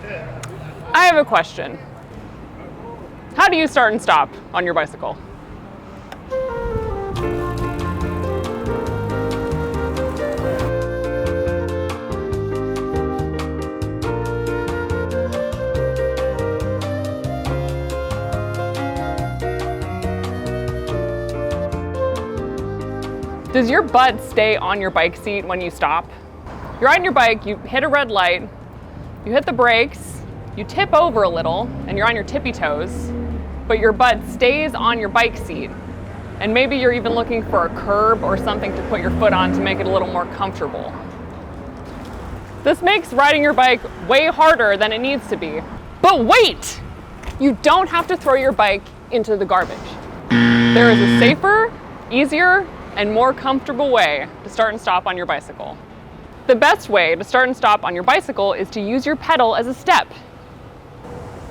I have a question. How do you start and stop on your bicycle? Does your butt stay on your bike seat when you stop? You're riding your bike, you hit a red light, you hit the brakes, you tip over a little, and you're on your tippy toes, but your butt stays on your bike seat. And maybe you're even looking for a curb or something to put your foot on to make it a little more comfortable. This makes riding your bike way harder than it needs to be. But wait! You don't have to throw your bike into the garbage. There is a safer, easier, and more comfortable way to start and stop on your bicycle. The best way to start and stop on your bicycle is to use your pedal as a step.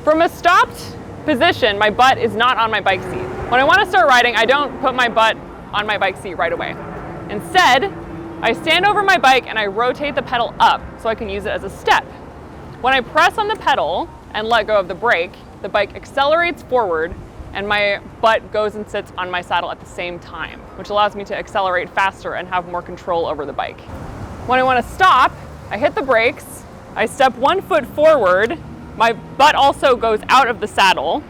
From a stopped position, my butt is not on my bike seat. When I want to start riding, I don't put my butt on my bike seat right away. Instead, I stand over my bike and I rotate the pedal up so I can use it as a step. When I press on the pedal and let go of the brake, the bike accelerates forward and my butt goes and sits on my saddle at the same time, which allows me to accelerate faster and have more control over the bike. When I want to stop, I hit the brakes, I step one foot forward, my butt also goes out of the saddle,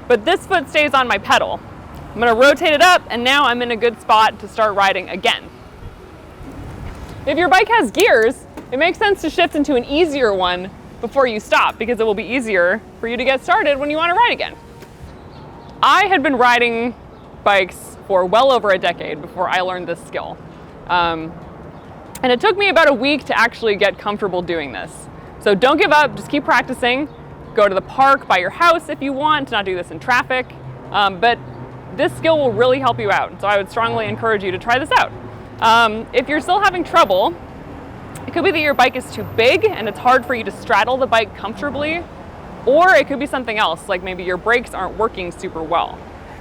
but this foot stays on my pedal. I'm going to rotate it up, and now I'm in a good spot to start riding again. If your bike has gears, it makes sense to shift into an easier one before you stop, because it will be easier for you to get started when you want to ride again. I had been riding bikes for well over a decade before I learned this skill. And it took me about a week to actually get comfortable doing this. So don't give up, just keep practicing. Go to the park by your house if you want, to not do this in traffic. But this skill will really help you out. So I would strongly encourage you to try this out. If you're still having trouble, it could be that your bike is too big and it's hard for you to straddle the bike comfortably. Or it could be something else, like maybe your brakes aren't working super well.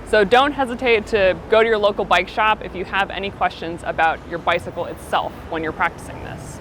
So don't hesitate to go to your local bike shop if you have any questions about your bicycle itself when you're practicing this.